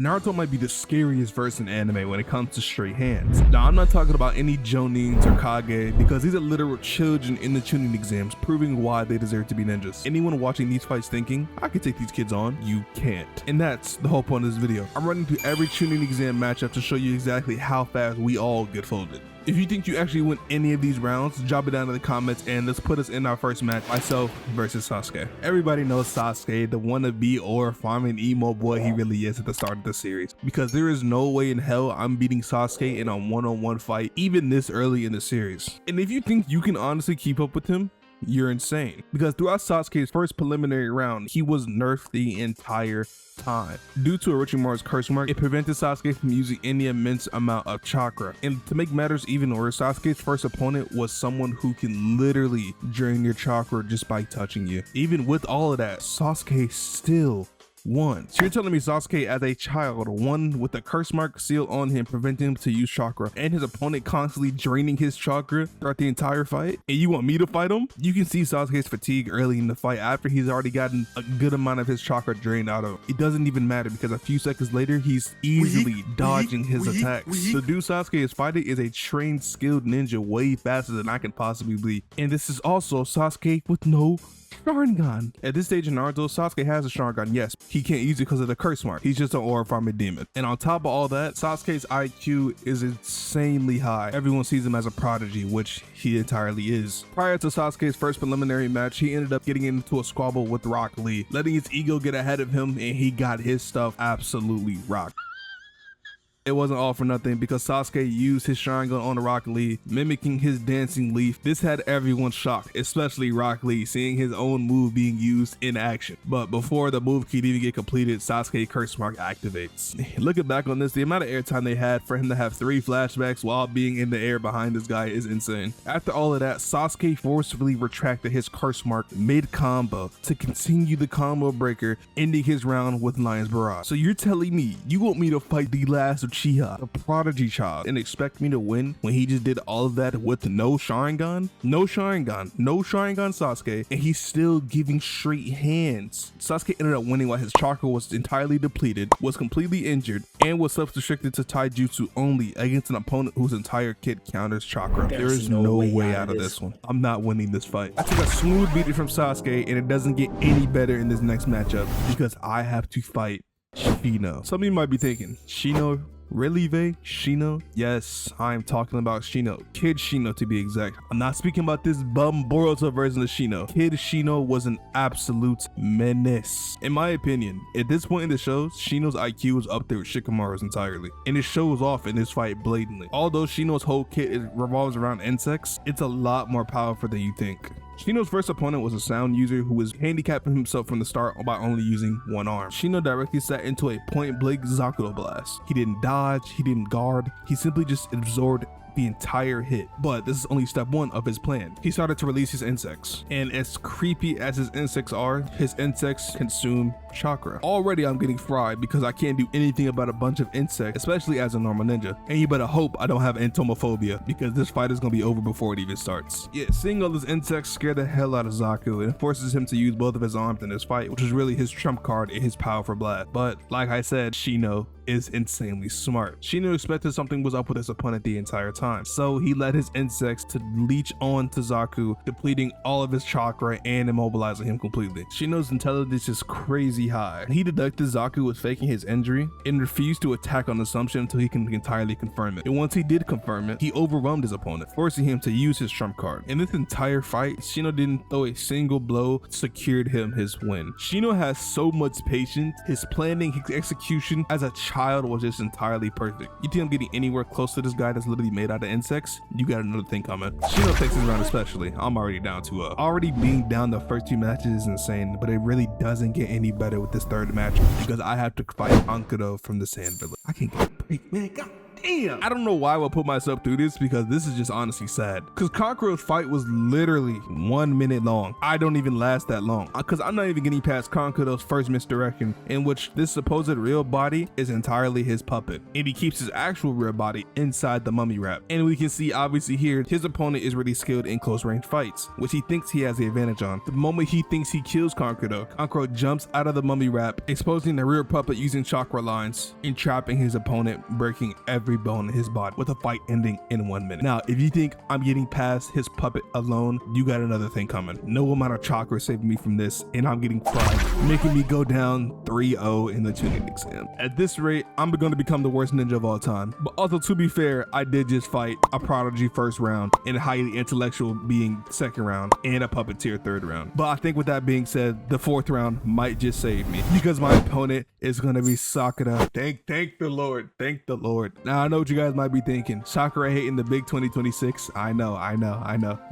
Naruto might be the scariest verse in anime when it comes to straight hands. Now, I'm not talking about any Jonins or Kage, because these are literal children in the Chunin exams, proving why they deserve to be ninjas. Anyone watching these fights thinking, I can take these kids on, you can't. And that's the whole point of this video. I'm running through every Chunin exam matchup to show you exactly how fast we all get folded. If you think you actually win any of these rounds, drop it down in the comments and let's put us in our first match, myself versus Sasuke. Everybody knows Sasuke, the wannabe or farming emo boy he really is at the start of the series. Because there is no way in hell I'm beating Sasuke in a one-on-one fight, even this early in the series. And if you think you can honestly keep up with him, you're insane. Because throughout Sasuke's first preliminary round, he was nerfed the entire time. Due to Orochimaru's curse mark, it prevented Sasuke from using any immense amount of chakra. And to make matters even worse, Sasuke's first opponent was someone who can literally drain your chakra just by touching you. Even with all of that, Sasuke still won. So you're telling me Sasuke as a child won with a curse mark seal on him, preventing him to use chakra, and his opponent constantly draining his chakra throughout the entire fight, and you want me to fight him? You can see Sasuke's fatigue early in the fight after he's already gotten a good amount of his chakra drained out of him. It doesn't even matter because a few seconds later he's easily dodging his attacks. The dude Sasuke is fighting is a trained, skilled ninja way faster than I can possibly be, and this is also Sasuke with no Sharingan. At this stage in Naruto, Sasuke has a Sharingan, yes. He can't use it because of the curse mark. He's just an aura farming demon. And on top of all that, Sasuke's IQ is insanely high. Everyone sees him as a prodigy, which he entirely is. Prior to Sasuke's first preliminary match, he ended up getting into a squabble with Rock Lee, letting his ego get ahead of him, and he got his stuff absolutely rocked. It wasn't all for nothing because Sasuke used his Sharingan on the Rock Lee, mimicking his dancing leaf. This had everyone shocked, especially Rock Lee, seeing his own move being used in action. But before the move could even get completed, Sasuke curse mark activates. Looking back on this, the amount of airtime they had for him to have 3 flashbacks while being in the air behind this guy is insane. After all of that, Sasuke forcefully retracted his curse mark mid-combo to continue the combo breaker, ending his round with Lion's Barrage. So you're telling me you want me to fight the last of Uchiha, the prodigy child, and expect me to win when he just did all of that with no Sharingan? No Sharingan, no Sharingan Sasuke, and he's still giving straight hands. Sasuke ended up winning while his chakra was entirely depleted, was completely injured, and was self-restricted to taijutsu only against an opponent whose entire kit counters chakra. There is no way out of this one. I'm not winning this fight. I took a smooth beating from Sasuke, and it doesn't get any better in this next matchup because I have to fight Shino. Some of you might be thinking, Shino? Really, Vey? Shino? Yes, I'm talking about Shino. Kid Shino to be exact. I'm not speaking about this bum Boruto version of Shino. Kid Shino was an absolute menace. In my opinion, at this point in the show, Shino's IQ was up there with Shikamaru's entirely. And it shows off in this fight blatantly. Although Shino's whole kit revolves around insects, it's a lot more powerful than you think. Shino's first opponent was a sound user who was handicapping himself from the start by only using one arm. Shino directly sat into a point-blank Zakuto blast. He didn't dodge, he didn't guard, he simply just absorbed the entire hit. But this is only step 1 of his plan. He started to release his insects, and as creepy as his insects are, his insects consume chakra. Already I'm getting fried because I can't do anything about a bunch of insects, especially as a normal ninja. And you better hope I don't have entomophobia because this fight is gonna be over before it even starts. Yeah, seeing all those insects scare the hell out of Zaku and forces him to use both of his arms in this fight, which is really his trump card in his powerful blast. But like I said, Shino is insanely smart. Shino expected something was up with his opponent the entire time, so he let his insects to leech on to Zaku, depleting all of his chakra and immobilizing him completely. Shino's intelligence is crazy high. He deducted Zaku was faking his injury and refused to attack on assumption until he can entirely confirm it. And once he did confirm it, he overwhelmed his opponent, forcing him to use his trump card. In this entire fight, Shino didn't throw a single blow, secured him his win. Shino has so much patience. His planning, his execution as a child was just entirely perfect. You think I'm getting anywhere close to this guy that's literally made out of insects? You got another thing coming. Shino takes this round especially. I'm already down to already being down the first 2 matches is insane, but it really doesn't get any better with this third match because I have to fight Ankuro from the Sand Village. I can't get a break, man. God damn. Damn! I don't know why I would put myself through this, because this is just honestly sad. Because Kankuro's fight was literally 1 minute long. I don't even last that long, because I'm not even getting past Kankuro's first misdirection, in which this supposed real body is entirely his puppet, and he keeps his actual real body inside the mummy wrap. And we can see obviously here, his opponent is really skilled in close range fights, which he thinks he has the advantage on. The moment he thinks he kills Kankuro, Kankuro jumps out of the mummy wrap, exposing the rear puppet using chakra lines, and trapping his opponent, breaking every bone in his body, with the fight ending in 1 minute. Now, if you think I'm getting past his puppet alone, you got another thing coming. No amount of chakra saved me from this, and I'm getting fried, making me go down 3-0 in the Chunin exam. At this rate, I'm going to become the worst ninja of all time. But also, to be fair, I did just fight a prodigy first round, and a highly intellectual being second round, and a puppeteer third round. But I think with that being said, the fourth round might just save me, because my opponent is going to be Sakura. Thank the Lord. Thank the Lord. Now, I know what you guys might be thinking. Sakura hating the big 2026. I know.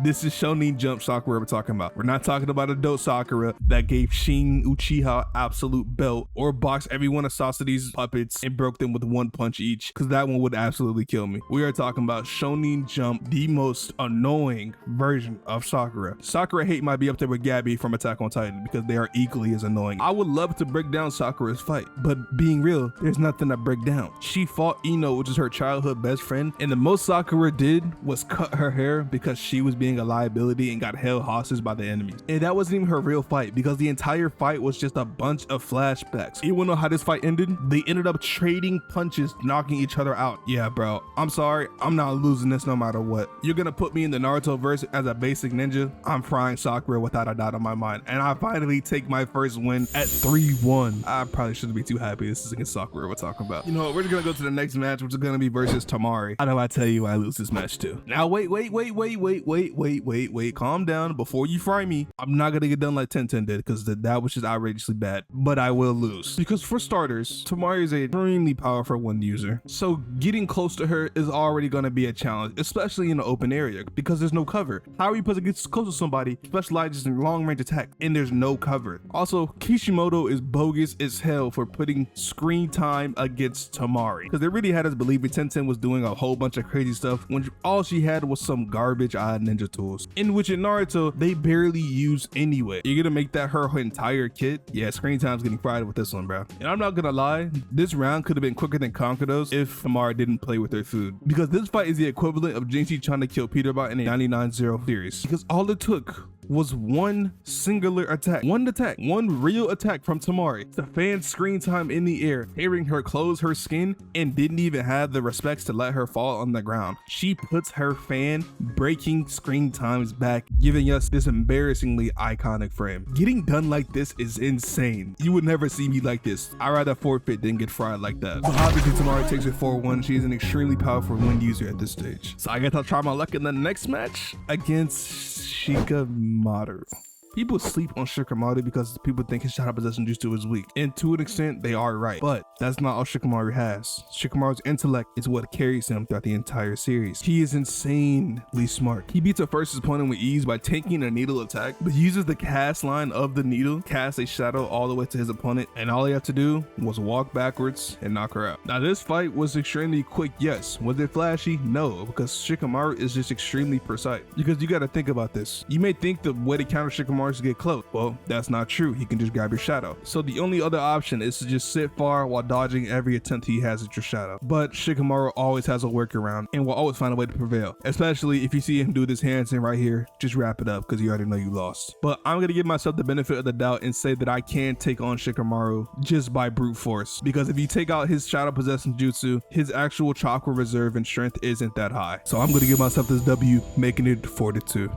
This is Shonen Jump Sakura we're talking about. We're not talking about adult Sakura that gave Shin Uchiha absolute belt, or boxed every one of Sasuke's puppets and broke them with 1 punch each, because that one would absolutely kill me. We are talking about Shonen Jump, the most annoying version of Sakura. Sakura hate might be up there with Gabby from Attack on Titan, because they are equally as annoying. I would love to break down Sakura's fight, but being real, there's nothing to break down. She fought Ino, which is her childhood best friend, and the most Sakura did was cut her hair because she was being a liability and got held hostage by the enemy. And that wasn't even her real fight, because the entire fight was just a bunch of flashbacks. You wanna know how this fight ended? They ended up trading punches, knocking each other out. Yeah, bro, I'm sorry, I'm not losing this no matter what. You're gonna put me in the Naruto verse as a basic ninja, I'm frying Sakura without a doubt in my mind. And I finally take my first win at 3-1. I probably shouldn't be too happy. This is against Sakura we're talking about. You know what, we're just gonna go to the next match, which is gonna be versus Tamari. I know I tell you I lose this match too. Now wait, calm down before you fry me. I'm not gonna get done like 10-10 did, because that was just outrageously bad, but I will lose. Because for starters, Tamari is a extremely powerful one user, so getting close to her is already gonna be a challenge, especially in the open area, because there's no cover. How are you supposed to get close to somebody specializes in long range attack and there's no cover? Also, Kishimoto is bogus as hell for putting screen time against Tamari, because they really had us believing 10-10 was doing a whole bunch of crazy stuff when all she had was some garbage odd ninja tools, in which in Naruto they barely use anyway. You're gonna make that her entire kit? Yeah, screen time's getting fried with this one, bro. And I'm not gonna lie, this round could have been quicker than Kankuro's if Tamari didn't play with her food, because this fight is the equivalent of Jinchi trying to kill Peterbot in a 99-0 series, because all it took was one singular attack, one real attack from Tamari. The fan screen time in the air, hearing her close her skin, and didn't even have the respects to let her fall on the ground. She puts her fan breaking screen times back, giving us this embarrassingly iconic frame. Getting done like this is insane. You would never see me like this. I'd rather forfeit than get fried like that. But obviously Tamari takes it 4-1. She's an extremely powerful wind user at this stage. So I guess I'll try my luck in the next match against Shikamaru. People sleep on Shikamaru because people think his shadow possession jutsu is weak, and to an extent they are right, but that's not all Shikamaru has. Shikamaru's intellect is what carries him throughout the entire series. He is insanely smart. He beats a first opponent with ease by taking a needle attack, but uses the cast line of the needle, cast a shadow all the way to his opponent, and all he had to do was walk backwards and knock her out. Now this fight was extremely quick, yes. Was it flashy? No, because Shikamaru is just extremely precise. Because you gotta think about this. You may think the way to counter Shikamaru is to get close. Well, that's not true. He can just grab your shadow. So the only other option is to just sit far while dodging every attempt he has at your shadow. But Shikamaru always has a workaround and will always find a way to prevail. Especially if you see him do this handstand right here, just wrap it up because you already know you lost. But I'm gonna give myself the benefit of the doubt and say that I can take on Shikamaru just by brute force. Because if you take out his shadow possessing jutsu, his actual chakra reserve and strength isn't that high. So I'm gonna give myself this W, making it 4-2.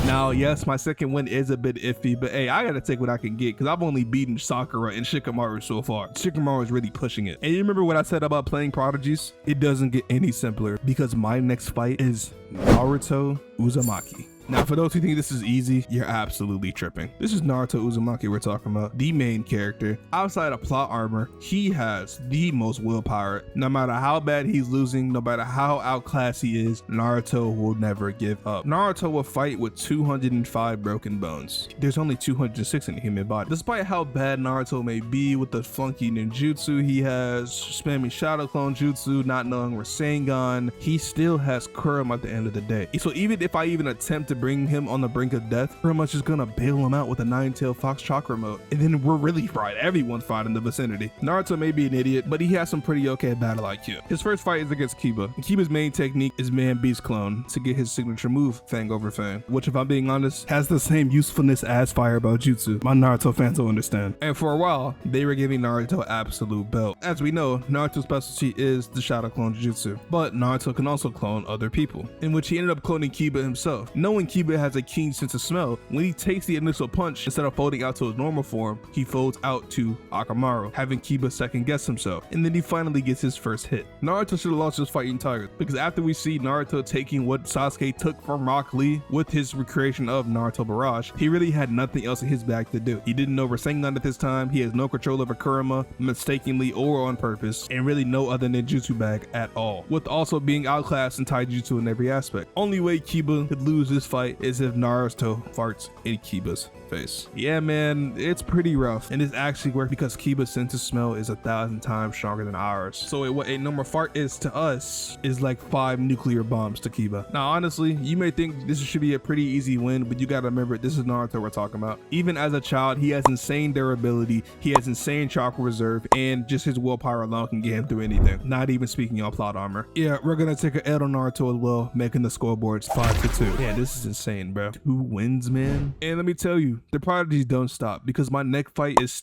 Now, yes, my second win is a bit iffy, but hey, I gotta take what I can get because I've only beaten Sakura and Shikamaru so far. Shikamaru is really pushing it. And you remember what I said about playing prodigies? It doesn't get any simpler because my next fight is Naruto Uzumaki. Now, for those who think this is easy, you're absolutely tripping. This is Naruto Uzumaki we're talking about, the main character. Outside of plot armor, he has the most willpower. No matter how bad he's losing, no matter how outclassed he is, Naruto will never give up. Naruto will fight with 205 broken bones. There's only 206 in the human body. Despite how bad Naruto may be with the funky ninjutsu he has, spamming shadow clone jutsu, not knowing Rasengan, he still has Kurama at the end of the day. So even if I even attempt to bring him on the brink of death, Kurama's just gonna bail him out with a nine-tailed fox chakra mode, and then we're really fried. Everyone's fried in the vicinity. Naruto may be an idiot, but he has some pretty okay battle IQ. His first fight is against Kiba. Kiba's main technique is man beast clone to get his signature move, Fang over Fang, which, if I'm being honest, has the same usefulness as Fireball Jutsu. My Naruto fans will understand. And for a while, they were giving Naruto absolute belt. As we know, Naruto's specialty is the shadow clone jutsu, but Naruto can also clone other people, in which he ended up cloning Kiba himself. Knowing Kiba has a keen sense of smell, when he takes the initial punch, instead of folding out to his normal form, he folds out to Akamaru, having Kiba second guess himself, and then he finally gets his first hit. Naruto should have lost this fight entirely, because after we see Naruto taking what Sasuke took from Rock Lee with his recreation of Naruto Barrage, he really had nothing else in his bag to do. He didn't know Rasengan at this time, he has no control over Kurama, mistakenly or on purpose, and really no other ninjutsu bag at all, with also being outclassed in taijutsu in every aspect. Only way Kiba could lose this fight is if Naruto farts in Kiba's face. Yeah, man, it's pretty rough, and it's actually worked because Kiba's sense of smell is 1,000 times stronger than ours. So what a normal fart is to us is like 5 nuclear bombs to Kiba. Now, honestly, you may think this should be a pretty easy win, but you gotta remember, this is Naruto we're talking about. Even as a child, he has insane durability, he has insane chakra reserve, and just his willpower alone can get him through anything, not even speaking on plot armor. Yeah, we're gonna take an L on Naruto as well, making the scoreboards 5-2. Yeah, this is insane, bro. 2 wins, man. And let me tell you, the prodigies don't stop, because my next fight is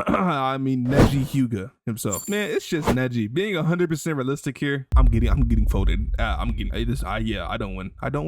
I mean Neji Hyuga himself. Man, it's just Neji. Being 100% realistic here, I'm getting folded. Yeah, I don't win. I don't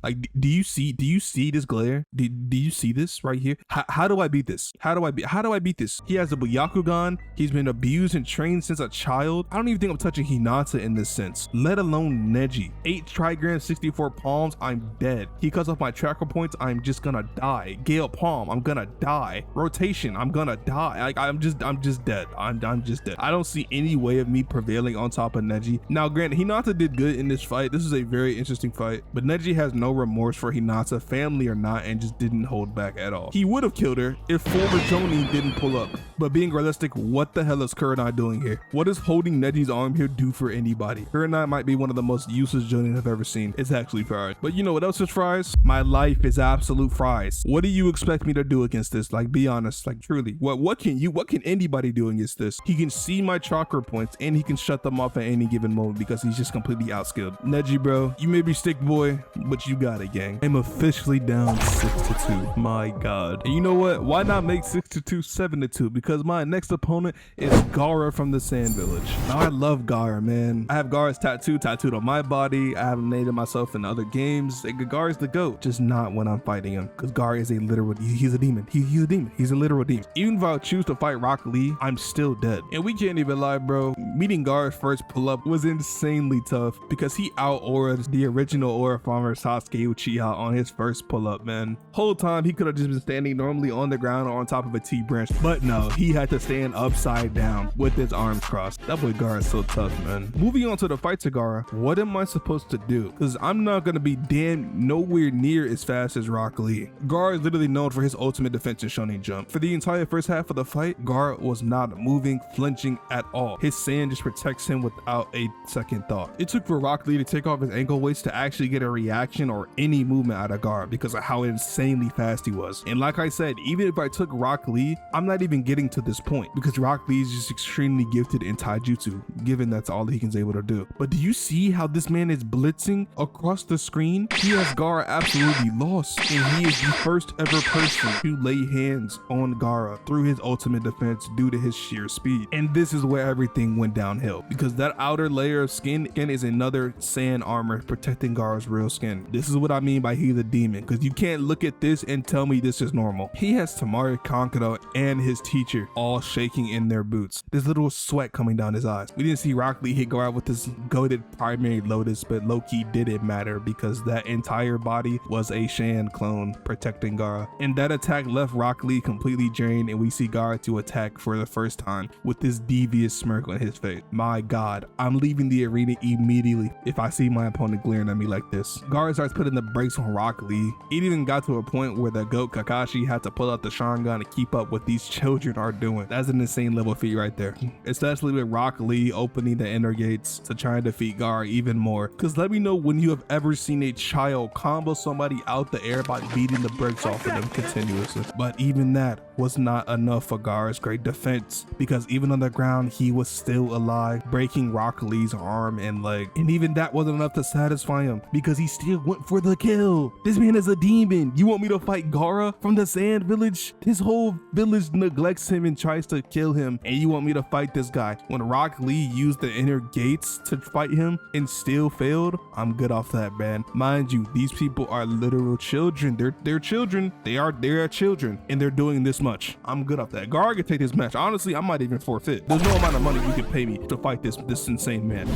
like. Do you see this glare? Do you see this right here? How do I beat this? How do I beat this? He has a Byakugan. He's been abused and trained since a child. I don't even think I'm touching Hinata in this sense, let alone Neji. 8 trigrams, 64 palms, I'm dead. He cuts off my tracker points, I'm just gonna die. Gale palm, I'm gonna die. Rotation, I'm gonna die. Like, I'm just dead. I'm just dead. I don't see any way of me prevailing on top of Neji. Now, granted, Hinata did good in this fight. This is a very interesting fight, but Neji has no remorse for Hinata, family or not, and just didn't hold back at all. He would have killed her if former Chunin didn't pull up. But being realistic, what the hell is Kurenai doing here? What does holding Neji's arm here do for anybody? Kurenai might be one of the most useless Chunin I've ever seen. It's actually fries. But you know what else is fries? My life is absolute fries. What do you expect me to do against this? Like, be honest, like truly. What can anybody do against this? He can see my chakra points and he can shut them off at any given moment because he's just completely outskilled. Neji, bro, you may be stick boy, but you got it, gang. I'm officially down 6-2. My God. And you know what? Why not make 6-2 7-2? Because my next opponent is Gaara from the Sand Village. Now, I love Gaara, man. I have Gaara's tattooed on my body. I have named it myself in other games. Gaara's the GOAT, just not when I'm fighting him. Because Gaara is a literal, he's a demon. He's a demon. He's a literal demon. Even if I choose to fight Rock Lee, I'm still dead. And we can't even lie, bro. Meeting Gaara's first pull-up was insanely tough because he out-auraed the original aura farmer Sasuke Uchiha on his first pull-up, man. Whole time, he could have just been standing normally on the ground or on top of a T-branch, but no, he had to stand upside down with his arms crossed. That boy Gaara is so tough, man. Moving on to the fight to Gaara, what am I supposed to do? Because I'm not going to be nowhere near as fast as Rock Lee. Gaara is literally known for his ultimate defense and Shonen jump. For the entire first half of the fight, Gaara was not moving, flinching at all. His sand just protects him without a second thought. It took for Rock Lee to take off his ankle weights to actually get a reaction or any movement out of Gaara because of how insanely fast he was. And like I said, even if I took Rock Lee, I'm not even getting to this point because Rock Lee is just extremely gifted in taijutsu, given that's all he's able to do. But do you see how this man is blitzing across the screen? He has Gaara absolutely lost, and he is the first ever person to lay hands on Gaara through his ultimate defense due to his sheer speed. And this is where everything went downhill because that outer layer of skin is another sand armor protecting Gaara's real skin. This is what I mean by he's a demon, because you can't look at this and tell me this is normal. He has Tamari Kankuro and his teacher all shaking in their boots. There's little sweat coming down his eyes. We didn't see Rock Lee hit Gaara with this goated primary lotus, but low-key didn't matter because that entire entire body was a Shan clone protecting Gaara. And that attack left Rock Lee completely drained, and we see Gaara to attack for the first time with this devious smirk on his face. My god, I'm leaving the arena immediately if I see my opponent glaring at me like this. Gaara starts putting the brakes on Rock Lee. It even got to a point where the GOAT Kakashi had to pull out the Sharingan to keep up what these children are doing. That's an insane level feat right there. Especially with Rock Lee opening the inner gates to try and defeat Gaara even more. Cause let me know when you have ever seen a child combo somebody out the air by beating the brakes off of them continuously. But even that was not enough for Gaara's great defense, because even on the ground he was still alive, breaking Rock Lee's arm and leg. And even that wasn't enough to satisfy him, because he still went for the kill. This man is a demon. You want me to fight Gaara from the Sand Village? His whole village neglects him and tries to kill him, and you want me to fight this guy? When Rock Lee used the inner gates to fight him and still failed, I'm good off that, man. Mind you, these people are literal children. They're children. They are children, and they're doing this much. I'm good off that. Gaara could take this match. Honestly, I might even forfeit. There's no amount of money you could pay me to fight this insane man.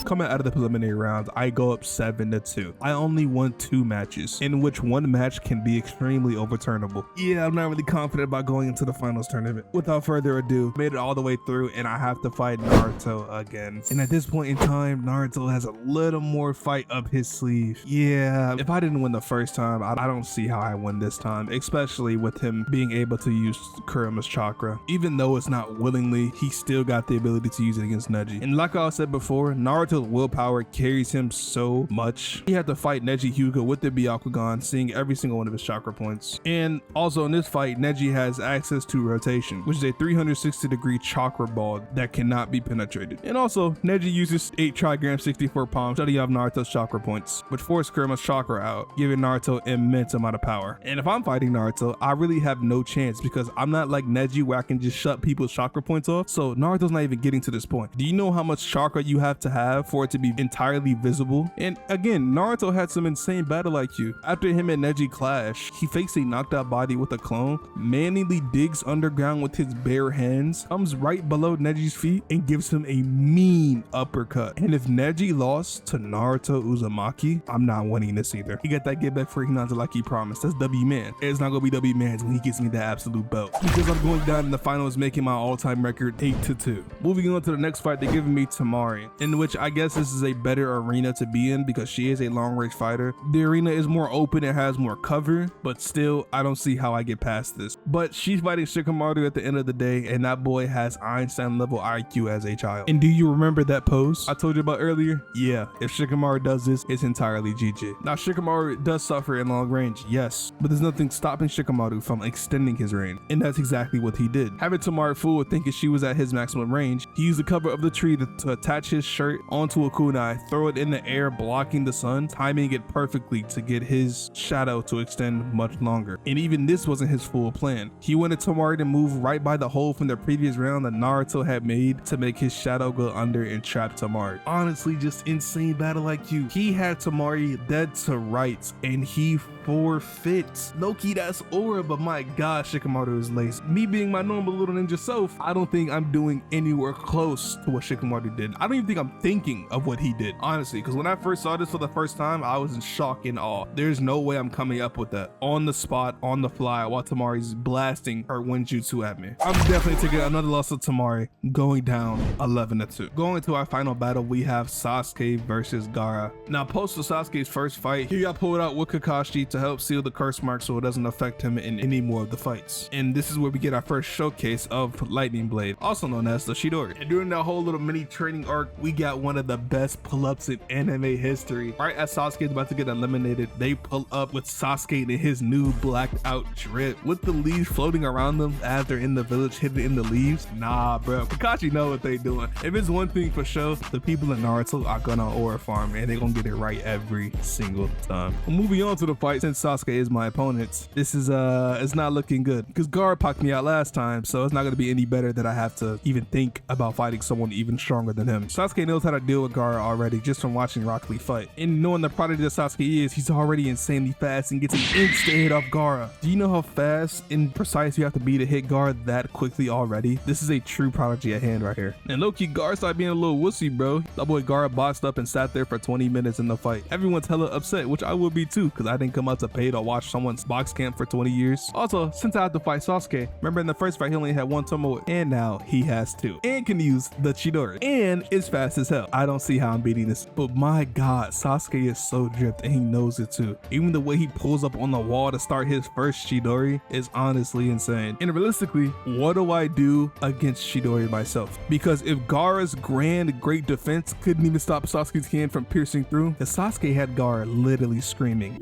Coming out of the preliminary rounds, I go up 7-2. I only won 2 matches, in which one match can be extremely overturnable. Yeah, I'm not really confident about going into the finals tournament. Without further ado, made it all the way through, and I have to fight Naruto again. And at this point in time, Naruto has a little more fight up his sleeve. Yeah, if I didn't win the first time, I don't see how I win this time, especially with him being able to use Kurama's chakra. Even though it's not willingly, he still got the ability to use it against Neji. And like I said before, Naruto's willpower carries him so much. He had to fight Neji Hyuga with the Byakugan, seeing every single one of his chakra points. And also in this fight, Neji has access to rotation, which is a 360-degree chakra ball that cannot be penetrated. And also, Neji uses 8 trigram 64 palms, shutting off Naruto's chakra points, which force Kurama's chakra out, giving Naruto immense amount of power. And if I'm fighting Naruto, I really have no chance, because I'm not like Neji where I can just shut people's chakra points off. So Naruto's not even getting to this point. Do you know how much chakra you have to have for it to be entirely visible? And again, Naruto had some insane battle IQ. After him and Neji clash, he fakes a knocked out body with a clone, manually digs underground with his bare hands, comes right below Neji's feet, and gives him a mean uppercut. And if Neji lost to Naruto Uzumaki, I'm not winning this either. He got that get back for Hinata like he promised. That's W man. It's not gonna be W man's when he gets me that absolute belt, because I'm going down in the finals, making my all-time record 8-2. Moving on to the next fight, they're giving me Tamari, in which I guess this is a better arena to be in because she is a long range fighter. The arena is more open, it has more cover, but still I don't see how I get past this. But she's fighting Shikamaru at the end of the day, and that boy has Einstein level IQ as a child. And do you remember that pose I told you about earlier? Yeah, if Shikamaru does this, it's entirely GG. Now Shikamaru does suffer in long range, yes, but there's nothing stopping Shikamaru from extending his range, and that's exactly what he did. Having Tamari fooled thinking she was at his maximum range, he used the cover of the tree to attach his shirt onto a kunai, throw it in the air blocking the sun, timing it perfectly to get his shadow to extend much longer. And even this wasn't his full plan. He wanted Tamari to move right by the hole from the previous round that Naruto had made to make his shadow go under and trap Tamari. Honestly, just insane battle IQ. He had Tamari dead to rights and he forfeits. Loki, that's aura, but my god, Shikamaru is lazy. Me being my normal little ninja self, I don't think I'm doing anywhere close to what Shikamaru did. I don't even think I'm thinking of what he did, honestly, because when I first saw this for the first time, I was in shock and awe. There's no way I'm coming up with that on the spot, on the fly, while Tamari's blasting her Wenjutsu at me. I'm definitely taking another loss to Tamari, going down 11-2. Going to our final battle, we have Sasuke versus Gaara. Now, post to Sasuke's first fight, he got pulled out with Kakashi to help seal the curse mark so it doesn't affect him in any more of the fights. And this is where we get our first showcase of Lightning Blade, also known as the Chidori. And during that whole little mini training arc, we got one of the best pull-ups in anime history. Right as Sasuke is about to get eliminated, they pull up with Sasuke in his new blacked out drip with the leaves floating around them as they're in the village hidden in the leaves. Nah, bro, Kakashi know what they doing. If it's one thing for sure, the people in Naruto are gonna aura farm and they're gonna get it right every single time. Well, moving on to the fight, since Sasuke is my opponent, this is it's not looking good because Gaara popped me out last time, so it's not gonna be any better that I have to even think about fighting someone even stronger than him. Sasuke knows how to deal deal with Gaara already just from watching Rock Lee fight. And knowing the prodigy that Sasuke is, he's already insanely fast and gets an instant hit off Gaara. Do you know how fast and precise you have to be to hit Gaara that quickly already? This is a true prodigy at hand right here. And low-key, Gaara started being a little wussy, bro. That boy Gaara boxed up and sat there for 20 minutes in the fight. Everyone's hella upset, which I would be too, because I didn't come out to pay to watch someone's box camp for 20 years. Also, since I had to fight Sasuke, remember in the first fight he only had one Tomoe, and now he has two. And can use the Chidori. And is fast as hell. I don't see how I'm beating this. But my god, Sasuke is so dripped and he knows it too. Even the way he pulls up on the wall to start his first Chidori is honestly insane. And realistically, what do I do against Chidori myself? Because if Gaara's grand great defense couldn't even stop Sasuke's hand from piercing through, the Sasuke had Gaara literally screaming.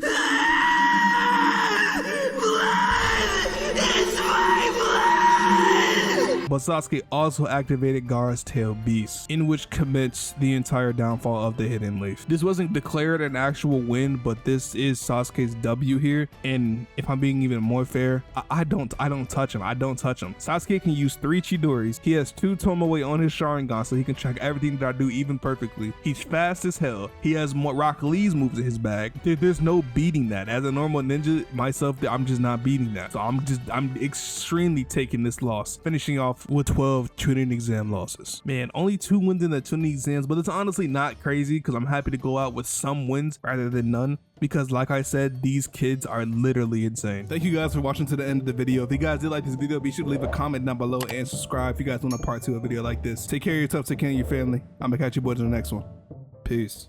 But Sasuke also activated Gaara's tail beast, in which commits the entire downfall of the Hidden Leaf. This wasn't declared an actual win, but this is Sasuke's W here. And if I'm being even more fair, I don't touch him. I don't touch him. Sasuke can use 3 Chidoris. He has 2 Tomoe on his Sharingan, so he can track everything that I do even perfectly. He's fast as hell. He has more Rock Lee's moves in his bag. There's no beating that. As a normal ninja myself, I'm just not beating that. So I'm extremely taking this loss, finishing off with 12 Chunin exam losses. Man, only 2 wins in the Chunin exams, but it's honestly not crazy because I'm happy to go out with some wins rather than none. Because like I said, these kids are literally insane. Thank you guys for watching to the end of the video. If you guys did like this video, be sure to leave a comment down below and subscribe if you guys want a part 2 of a video like this. Take care of yourself, take care of your family. I'm gonna catch you boys in the next one. Peace.